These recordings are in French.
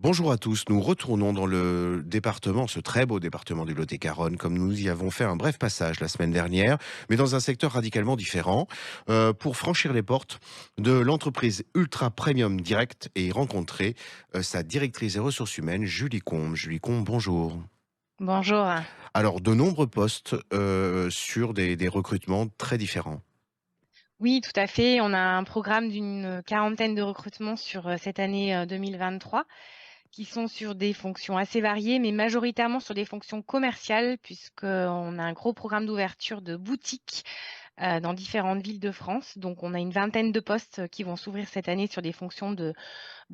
Bonjour à tous, nous retournons dans le département, ce très beau département du Lot-et-Garonne, comme nous y avons fait un bref passage la semaine dernière, mais dans un secteur radicalement différent, pour franchir les portes de l'entreprise Ultra Premium Direct et y rencontrer sa directrice des ressources humaines, Julie Combe. Julie Combe, bonjour. Bonjour. Alors, de nombreux postes sur des recrutements très différents. Oui, tout à fait. On a un programme d'une quarantaine de recrutements sur cette année 2023 qui sont sur des fonctions assez variées, mais majoritairement sur des fonctions commerciales, puisqu'on a un gros programme d'ouverture de boutiques dans différentes villes de France. Donc, on a une vingtaine de postes qui vont s'ouvrir cette année sur des fonctions de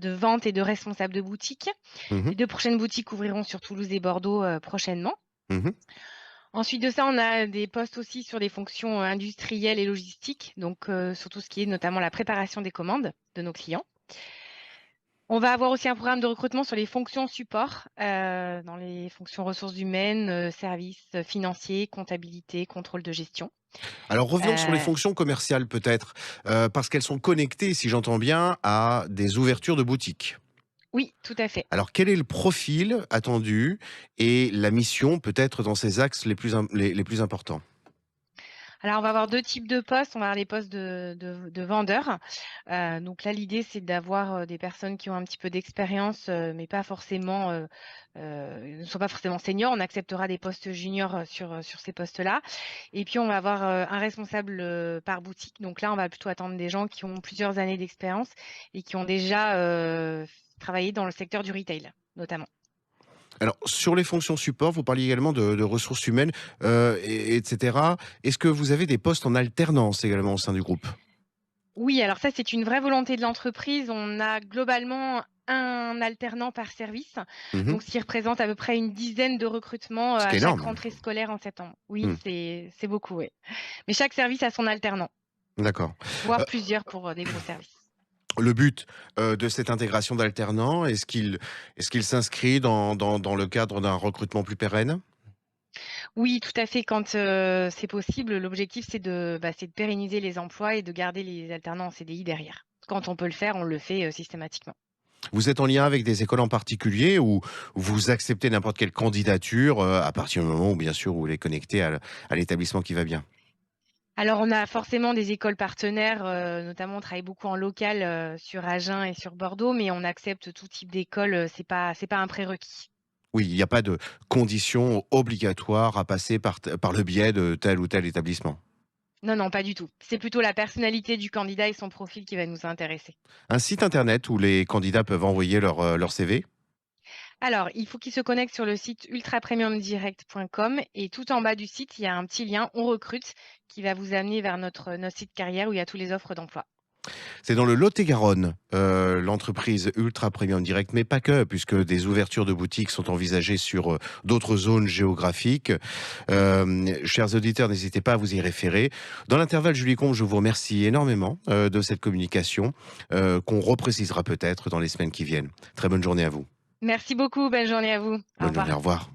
vente et de responsable de boutique. Mhm, Les deux prochaines boutiques ouvriront sur Toulouse et Bordeaux prochainement. mhm. Ensuite de ça, on a des postes aussi sur des fonctions, industrielles et logistiques, donc sur tout ce qui est notamment la préparation des commandes de nos clients. On va avoir aussi un programme de recrutement sur les fonctions support, dans les fonctions ressources humaines, services, financiers, comptabilité, contrôle de gestion. Alors revenons sur les Heu, fonctions commerciales peut-être, parce qu'elles sont connectées, si j'entends bien, à des ouvertures de boutiques. oui, tout à fait. Alors, quel est le profil attendu et la mission peut-être dans ces axes les plus importants? Alors, on va avoir 2 types de postes. On va avoir les postes de vendeurs. Donc là, l'idée, c'est d'avoir, des personnes qui ont un petit peu d'expérience, mais pas forcément, ne sont pas forcément seniors. On acceptera des postes juniors, sur ces postes-là. Et puis, on va avoir, un responsable, par boutique. Donc là, on va plutôt attendre des gens qui ont plusieurs années d'expérience et qui ont déjà, travaillé dans le secteur du retail, notamment. Alors, sur les fonctions support, vous parliez également de ressources humaines, etc. Est-ce que vous avez des postes en alternance également au sein du groupe? Oui, alors ça, c'est une vraie volonté de l'entreprise. On a globalement un alternant par service, Mmh. donc ce qui représente à peu près une dizaine de recrutements, Ce qui à est chaque énorme. rentrée scolaire en septembre. Oui, Mmh, c'est beaucoup, oui. Mais chaque service a son alternant, d'accord. voire Heu, plusieurs pour, des gros services. le but, de cette intégration d'alternants, est-ce qu'il s'inscrit dans le cadre d'un recrutement plus pérenne? Oui, tout à fait, quand, c'est possible, l'objectif c'est de pérenniser les emplois et de garder les alternants en CDI derrière. Quand on peut le faire, on le fait, systématiquement. Vous êtes en lien avec des écoles en particulier ou vous acceptez n'importe quelle candidature, à partir du moment où bien sûr vous les connectez à l'établissement qui va bien? Alors, on a forcément des écoles partenaires, notamment on travaille beaucoup en local, sur Agen et sur Bordeaux, mais on accepte tout type d'école, c'est pas un prérequis. Oui, il n'y a pas de condition obligatoire à passer par le biais de tel ou tel établissement. Non, non, pas du tout. C'est plutôt la personnalité du candidat et son profil qui va nous intéresser. Un site internet où les candidats peuvent envoyer leur CV? Alors, il faut qu'il se connecte sur le site ultrapremiumdirect.com et tout en bas du site, il y a un petit lien «On recrute» qui va vous amener vers notre site carrière où il y a toutes les offres d'emploi. C'est dans le Lot-et-Garonne, l'entreprise Ultra Premium Direct, mais pas que, puisque des ouvertures de boutiques sont envisagées sur, d'autres zones géographiques. Chers auditeurs, n'hésitez pas à vous y référer. Dans l'intervalle, Julie Combe, je vous remercie énormément, de cette communication, qu'on reprécisera peut-être dans les semaines qui viennent. Très bonne journée à vous. Merci beaucoup, belle journée à vous. Au Bonne journée, au revoir. revoir.